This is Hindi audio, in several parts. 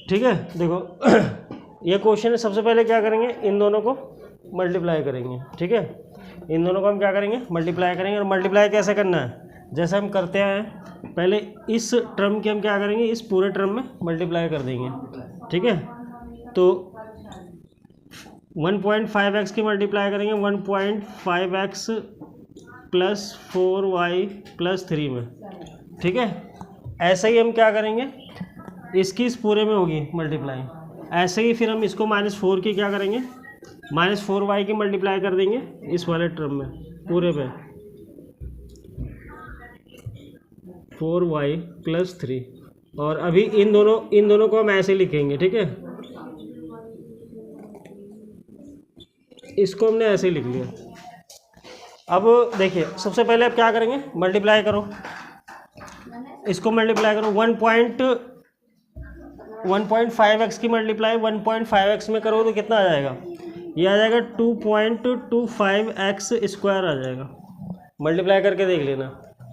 ठीक है, देखो ये क्वेश्चन है। सबसे पहले क्या करेंगे, इन दोनों को मल्टीप्लाई करेंगे। ठीक है, इन दोनों को हम क्या करेंगे, मल्टीप्लाई करेंगे। और मल्टीप्लाई कैसे करना है, जैसे हम करते हैं पहले इस टर्म की हम क्या करेंगे, इस पूरे टर्म में मल्टीप्लाई कर देंगे। ठीक है, तो 1.5x की मल्टीप्लाई करेंगे 1.5x प्लस 4y प्लस 3 में। ठीक है, ऐसे ही हम क्या करेंगे, इसकी इस पूरे में होगी मल्टीप्लाई। ऐसे ही फिर हम इसको -4 की क्या करेंगे, -4y की मल्टीप्लाई कर देंगे इस वाले टर्म में पूरे पे, 4y प्लस 3। और अभी इन दोनों को हम ऐसे लिखेंगे। ठीक है, इसको हमने ऐसे लिख लिया। अब देखिए, सबसे पहले आप क्या करेंगे, मल्टीप्लाई करो, इसको मल्टीप्लाई करो। 1.5x की मल्टीप्लाई 1.5x में करो तो कितना आ जाएगा, ये आ जाएगा 2.25x स्क्वायर आ जाएगा। मल्टीप्लाई करके देख लेना,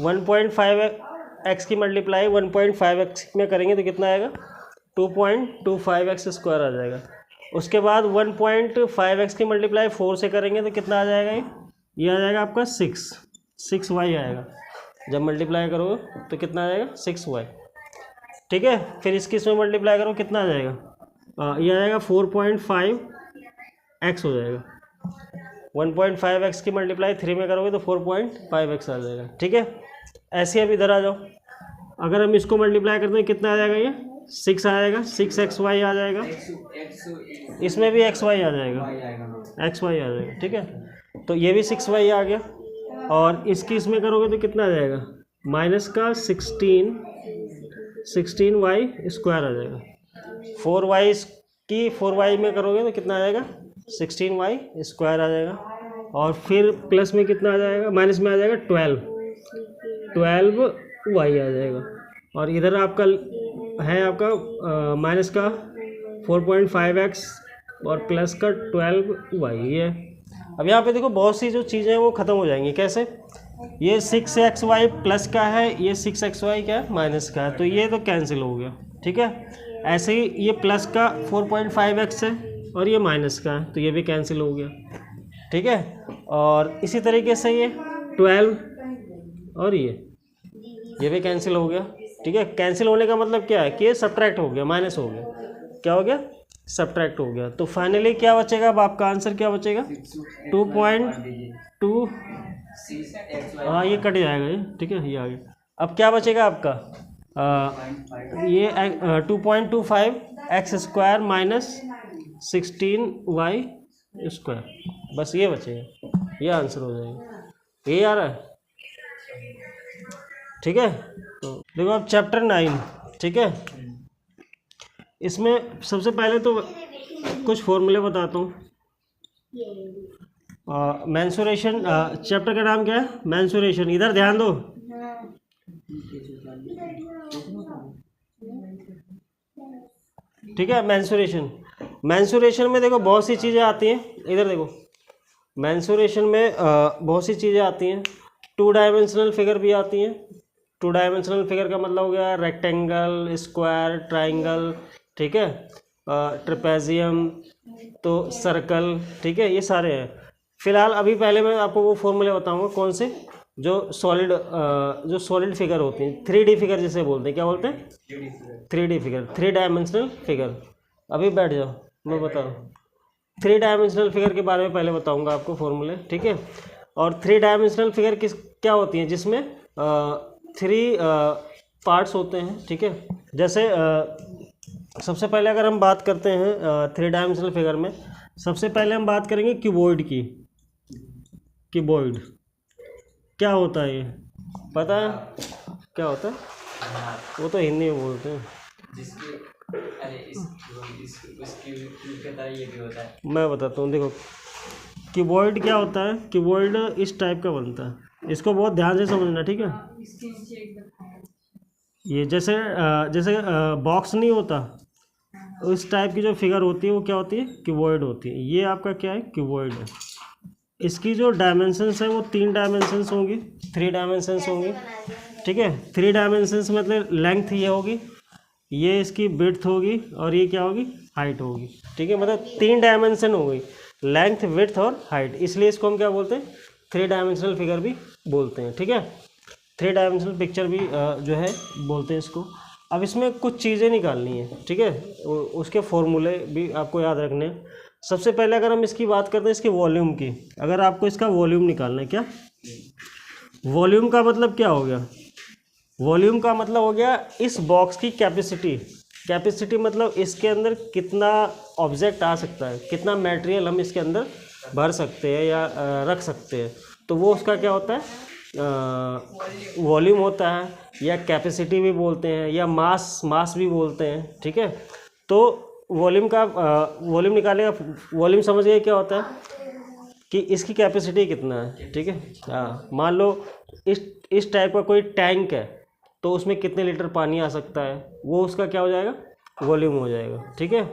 1.5x की मल्टीप्लाई 1.5x में करेंगे तो कितना आएगा, 2.25x स्क्वायर आ जाएगा। उसके बाद 1.5x की मल्टीप्लाई 4 से करेंगे तो कितना आ जाएगा, ये आ जाएगा आपका 6y आएगा। जब मल्टीप्लाई करोगे तो कितना आ जाएगा, 6y। ठीक है, फिर इसकी इसमें मल्टीप्लाई करो, कितना आ जाएगा, ये आ जाएगा 4.5x हो जाएगा। 1.5x की मल्टीप्लाई 3 में करोगे तो 4.5x आ जाएगा। ठीक है, ऐसे अब इधर आ जाओ, अगर हम इसको मल्टीप्लाई करते हैं कितना आ जाएगा, ये 6 आ जाएगा, 6xy आ जाएगा, इसमें भी xy आ जाएगा, xy आ जाएगा। ठीक है, तो ये भी 6y आ गया। और इसकी इसमें करोगे तो कितना आ जाएगा, माइनस का 16y स्क्वायर आ जाएगा। 4y की 4y में करोगे तो कितना आ जाएगा, 16y स्क्वायर आ जाएगा। और फिर प्लस में कितना आ जाएगा, माइनस में आ जाएगा 12y आ जाएगा। और इधर आपका है आपका माइनस का 4.5x और प्लस का 12y है। अब यहाँ पे देखो बहुत सी जो चीज़ें हैं वो ख़त्म हो जाएंगी। कैसे, ये 6xy प्लस का है, ये 6xy क्या है, माइनस का है, तो ये तो कैंसिल हो गया। ठीक है, ऐसे ही ये प्लस का 4.5x है और ये माइनस का है, तो ये भी कैंसिल हो गया। ठीक है, और इसी तरीके से ये 12 और ये भी कैंसिल हो गया। ठीक है, कैंसिल होने का मतलब क्या है कि ये सब्ट्रैक्ट हो गया, माइनस हो गया। क्या हो गया, सब्ट्रैक्ट हो गया। तो फाइनली क्या बचेगा, अब आपका आंसर क्या बचेगा, 2.2, हाँ ये कट जाएगा ये। ठीक है, ये आ गया। अब क्या बचेगा आपका, ये 2.25x square minus 16y square, बस ये बचेगा, ये आंसर हो जाएगा। ये आ रहा है। ठीक है, तो देखो अब चैप्टर 9। ठीक है, इसमें सबसे पहले तो कुछ फॉर्मूले बताता हूँ। मेंसुरेशन, चैप्टर का नाम क्या है, मेंसुरेशन। इधर ध्यान दो, ठीक है। मेंसुरेशन में देखो बहुत सी चीज़ें आती हैं। इधर देखो, मेंसुरेशन में बहुत सी चीज़ें आती हैं। 2 डायमेंशनल फिगर भी आती हैं। 2 डायमेंशनल फिगर का मतलब हो गया रेक्टेंगल, स्क्वायर, ट्राइंगल, ठीक है, ट्रेपेजियम, तो सर्कल, ठीक है, ये सारे हैं। फिलहाल अभी पहले मैं आपको वो फॉर्मूले बताऊंगा कौन से, जो सॉलिड फिगर होती हैं, 3D फिगर जिसे बोलते हैं। क्या बोलते हैं, 3D फिगर, 3 डायमेंशनल फिगर। अभी बैठ जाओ, मैं बता रहा हूँ। 3 डायमेंशनल फिगर के बारे में पहले बताऊंगा आपको फॉर्मूले, ठीक है। और 3 डायमेंशनल फिगर क्या होती हैं, जिसमें 3 पार्ट्स होते हैं, ठीक है। जैसे सबसे पहले अगर हम बात करते हैं 3 डायमेंशनल फिगर में, सबसे पहले हम बात करेंगे क्यूबॉइड की। क्यूबॉइड क्या होता है, ये पता है क्या होता है? वो तो हिंदी में बोलते हैं। मैं बताता हूँ, देखो क्यूबॉइड क्या होता है। क्यूबॉइड इस टाइप का बनता है, इसको बहुत ध्यान से समझना, ठीक है। ये जैसे बॉक्स नहीं होता, उस टाइप की जो फिगर होती है वो क्या होती है, क्यूबॉइड होती है। ये आपका क्या है, क्यूबॉइड है। इसकी जो डायमेंशंस है वो 3 डायमेंशंस होंगी, 3 डायमेंशंस होंगी, ठीक है। 3 डायमेंशंस मतलब लेंथ ये होगी, ये इसकी विड्थ होगी और ये क्या होगी, हाइट होगी। ठीक है, मतलब 3 डायमेंशन हो गई, लेंथ, विड्थ और हाइट, इसलिए इसको हम क्या बोलते हैं, 3 डायमेंशनल फिगर भी बोलते हैं। ठीक है, 3 डायमेंशनल पिक्चर भी जो है बोलते हैं इसको। अब इसमें कुछ चीज़ें निकालनी है। ठीक है, उसके फॉर्मूले भी आपको याद रखने हैं। सबसे पहले अगर हम इसकी बात करते हैं इसके वॉल्यूम की, अगर आपको इसका वॉल्यूम निकालना है, क्या वॉल्यूम का मतलब क्या हो गया, वॉल्यूम का मतलब हो गया इस बॉक्स की कैपेसिटी। कैपेसिटी मतलब इसके अंदर कितना ऑब्जेक्ट आ सकता है, कितना मटेरियल हम इसके अंदर भर सकते हैं या रख सकते हैं, तो वो उसका क्या होता है, वॉल्यूम होता है, या कैपेसिटी भी बोलते हैं, या मास भी बोलते हैं। ठीक है, तो वॉल्यूम का वॉल्यूम निकालने का, वॉल्यूम समझ गए क्या होता है कि इसकी कैपेसिटी कितना है। ठीक है, हाँ, मान लो इस टाइप का कोई टैंक है, तो उसमें कितने लीटर पानी आ सकता है, वो उसका क्या हो जाएगा, वॉल्यूम हो जाएगा। ठीक है,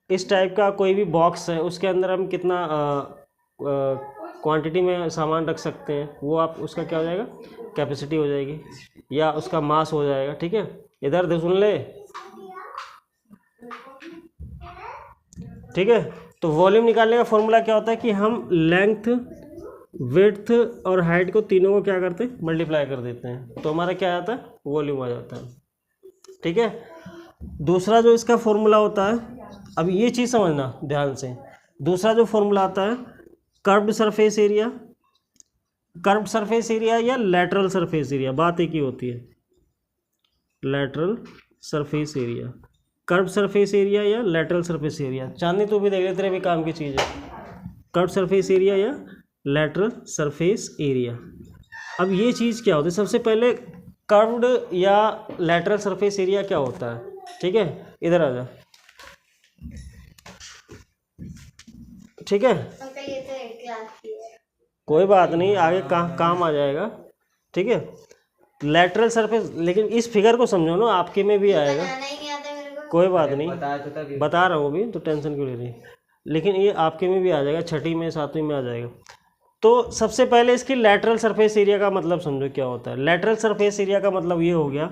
इस टाइप का कोई भी बॉक्स है, उसके अंदर हम कितना क्वांटिटी में सामान रख सकते हैं, वो आप उसका क्या हो जाएगा, कैपेसिटी हो जाएगी, या उसका मास हो जाएगा। ठीक है, इधर सुन ले। ठीक है, तो वॉल्यूम निकालने का फॉर्मूला क्या होता है कि हम लेंथ, विड्थ और हाइट को तीनों को क्या करते हैं, मल्टीप्लाई कर देते हैं, तो हमारा क्या आता है, वॉल्यूम आ जाता है। ठीक है, दूसरा जो इसका फॉर्मूला होता है, अब ये चीज़ समझना ध्यान से, दूसरा जो फॉर्मूला आता है curved surface area, curved surface area या लैटरल सरफेस एरिया, बात एक ही होती है, lateral surface area, curved surface area या लैटरल सरफेस एरिया। चांदनी तो भी देख ले, तेरे भी काम की चीज़ है, कर्व्ड सरफेस एरिया या लैटरल सरफेस एरिया। अब ये चीज़ क्या होती है, सबसे पहले कर्व्ड या लैटरल सरफेस एरिया क्या होता है। ठीक है, इधर आ जा। ठीक है, कोई बात नहीं, आगे काम आ जाएगा। ठीक है, लैटरल सरफेस, लेकिन इस फिगर को समझो ना, आपके में भी आएगा, कोई बात नहीं, बता रहा हूँ अभी, तो टेंशन क्यों ले रही, लेकिन ये आपके में भी आ जाएगा, 6ठी में 7वीं में आ जाएगा। तो सबसे पहले इसकी लैटरल सरफेस एरिया का मतलब समझो क्या होता है। लैटरल सरफेस एरिया का मतलब ये हो गया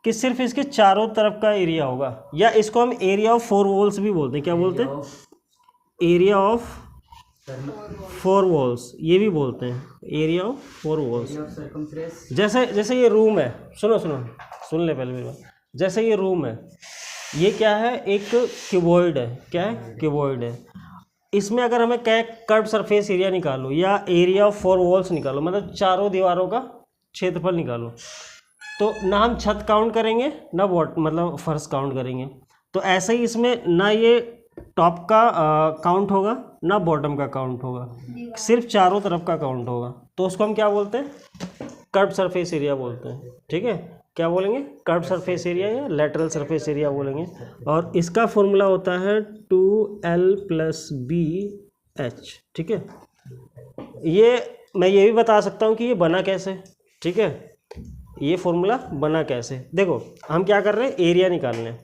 कि सिर्फ इसके चारों तरफ का एरिया होगा, या इसको हम एरिया ऑफ 4 वॉल्स भी बोलते हैं। क्या बोलते हैं, एरिया ऑफ 4 वॉल्स, ये भी बोलते हैं, एरिया ऑफ 4 वॉल्स। जैसे ये रूम है, सुन ले पहले मेरी बात, जैसे ये रूम है, ये क्या है, एक क्यूबॉइड है, क्या है, क्यूबॉइड है। इसमें अगर हमें कहें कर्व्ड सरफेस एरिया निकालो या एरिया ऑफ 4 वॉल्स निकालो, मतलब चारों दीवारों का क्षेत्रफल निकालो, तो ना हम छत काउंट करेंगे, ना मतलब फर्श काउंट करेंगे। तो ऐसे ही इसमें ना ये टॉप का काउंट होगा, ना बॉटम का काउंट होगा, सिर्फ चारों तरफ का काउंट होगा। तो उसको हम क्या बोलते हैं, कर्व्ड सरफेस एरिया बोलते हैं। ठीक है, क्या बोलेंगे, कर्व्ड सरफेस एरिया या लैटरल सरफेस एरिया बोलेंगे। और इसका फॉर्मूला होता है 2L + BH। ठीक है, ये मैं ये भी बता सकता हूँ कि ये बना कैसे। ठीक है, ये फॉर्मूला बना कैसे, देखो हम क्या कर रहे हैं, एरिया निकाल रहे हैं,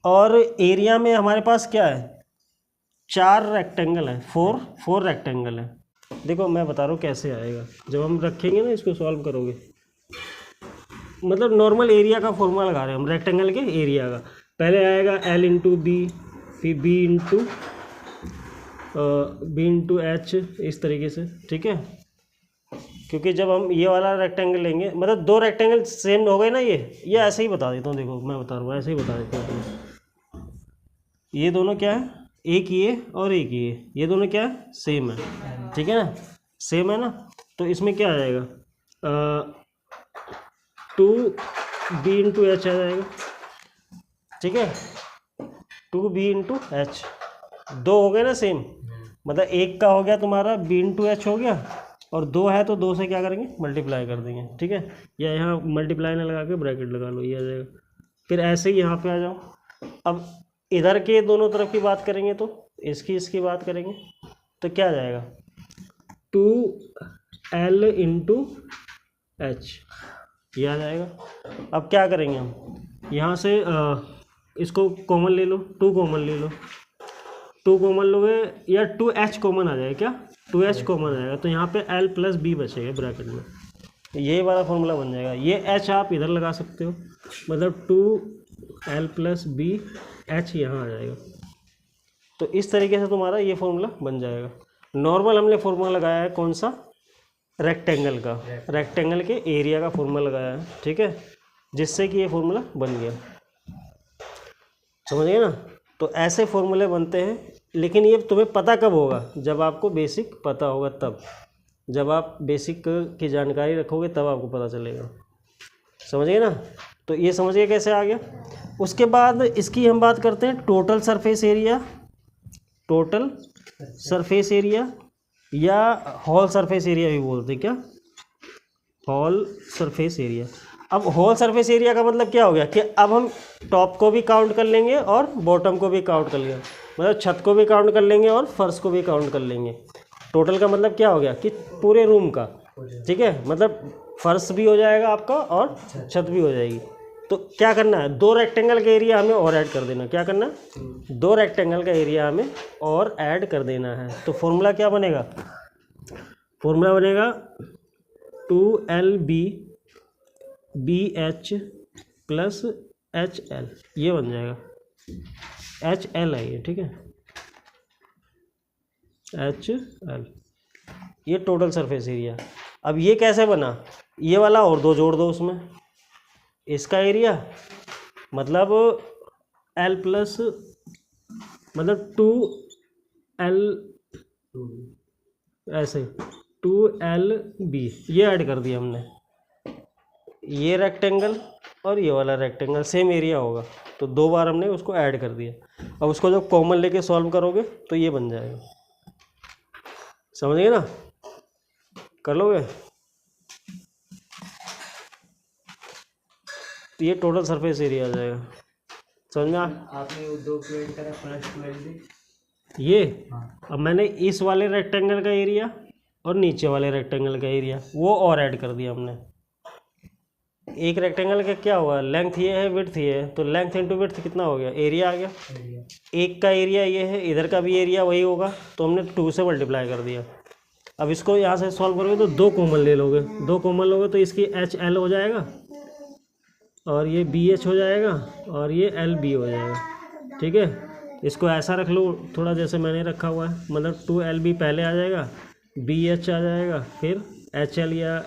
और एरिया में हमारे पास क्या है, 4 रेक्टेंगल है, 4 रेक्टेंगल है। देखो मैं बता रहा हूँ कैसे आएगा, जब हम रखेंगे ना, इसको सॉल्व करोगे, मतलब नॉर्मल एरिया का फॉर्मूला लगा रहे हैं हम, रेक्टेंगल के एरिया का। पहले आएगा L × B, फिर B × H, इस तरीके से। ठीक है, क्योंकि जब हम ये वाला रेक्टेंगल लेंगे, मतलब 2 रेक्टेंगल सेम हो गए ना, ये ऐसे ही बता देता हूँ, देखो मैं बता रहा हूँ, ऐसे ही बता देता हूँ। ये दोनों क्या है, एक ये और एक ये दोनों क्या है, सेम है। ठीक है ना, सेम है ना, तो इसमें क्या आ जाएगा, 2B × H आ जाएगा। ठीक है, 2B × H, 2 हो गए ना सेम, मतलब एक का हो गया तुम्हारा B × H हो गया, और 2 है तो 2 से क्या करेंगे, मल्टीप्लाई कर देंगे। ठीक है, या यहाँ मल्टीप्लाई ना लगा के ब्रैकेट लगा लो, ये आ जाएगा। फिर ऐसे ही यहाँ पे आ जाओ। अब इधर के दोनों तरफ की बात करेंगे, तो इसकी बात करेंगे, तो क्या आ जाएगा, 2L × H, ये आ जाएगा। अब क्या करेंगे हम, यहाँ से इसको कॉमन ले लो, 2 कॉमन ले लो, 2 कॉमन लोगे या 2H कॉमन आ जाएगा, क्या 2H कॉमन आएगा, तो यहाँ पे L + B बचेगा ब्रैकेट में, ये वाला फॉर्मूला बन जाएगा। ये H आप इधर लगा सकते हो, मतलब 2 एल प्लस बी एच यहाँ आ जाएगा। तो इस तरीके से तुम्हारा ये फॉर्मूला बन जाएगा। नॉर्मल हमने फॉर्मूला लगाया है कौन सा, रेक्टेंगल का, रेक्टेंगल के एरिया का फॉर्मूला लगाया है, ठीक है, जिससे कि ये फॉर्मूला बन गया। समझ गए ना। तो ऐसे फॉर्मूले बनते हैं, लेकिन ये तुम्हें पता कब होगा, जब आपको बेसिक पता होगा तब। जब आप बेसिक की जानकारी रखोगे तब आपको पता चलेगा। समझ गए ना। तो ये समझिए कैसे आ गया। उसके बाद इसकी हम बात करते हैं total surface area, total surface area या होल सरफेस एरिया भी बोलते हैं, क्या, होल सरफेस एरिया। अब होल सरफेस एरिया का मतलब क्या हो गया कि अब हम टॉप को भी काउंट कर लेंगे और बॉटम को भी काउंट कर लेंगे, मतलब छत को भी काउंट कर लेंगे और फर्श को भी काउंट कर लेंगे। टोटल का मतलब क्या हो गया कि पूरे रूम का, ठीक है, मतलब फर्श भी हो जाएगा आपका और छत भी हो जाएगी। तो क्या करना है, 2 रेक्टेंगल का एरिया हमें और ऐड कर देना। क्या करना, 2 रेक्टेंगल का एरिया हमें और ऐड कर देना है। तो फॉर्मूला क्या बनेगा, फॉर्मूला बनेगा 2LB BH प्लस HL, ये बन जाएगा। HL है ये, ठीक है, HL, ये टोटल सरफेस एरिया। अब ये कैसे बना, ये वाला और 2 जोड़ दो उसमें, इसका एरिया मतलब L प्लस मतलब 2L, ऐसे 2LB ये ऐड कर दिया हमने। ये रेक्टेंगल और ये वाला रेक्टेंगल सेम एरिया होगा, तो 2 बार हमने उसको ऐड कर दिया। अब उसको जब कॉमन लेके सॉल्व करोगे तो ये बन जाएगा। समझ गए ना, कर लोगे। तो ये टोटल सरफेस एरिया आ जाएगा। समझ में आपने वो 2 क्वेड करा प्लस 12 ये। अब मैंने इस वाले रेक्टेंगल का एरिया और नीचे वाले रेक्टेंगल का एरिया वो और ऐड कर दिया हमने। एक रेक्टेंगल का क्या हुआ, लेंथ ये है, विड्थ ये है, तो लेंथ इंटू विड्थ कितना हो गया, एरिया आ गया। एक का एरिया ये है, इधर का भी एरिया वही होगा, तो हमने 2 से मल्टीप्लाई कर दिया। अब इसको यहाँ से सॉल्व करोगे तो 2 कॉमन ले लोगे, 2 कॉमन लोगे तो इसकी HL हो जाएगा और ये BH हो जाएगा और ये LB हो जाएगा, ठीक है। इसको ऐसा रख लो थोड़ा जैसे मैंने रखा हुआ है, मतलब 2LB पहले आ जाएगा, BH आ जाएगा, फिर HL या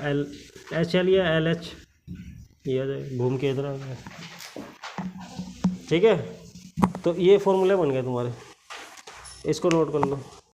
LH ये आ जाएगा, घूम के इधर आ जाएगा, ठीक है। तो ये फॉर्मूले बन गए तुम्हारे, इसको नोट कर लो।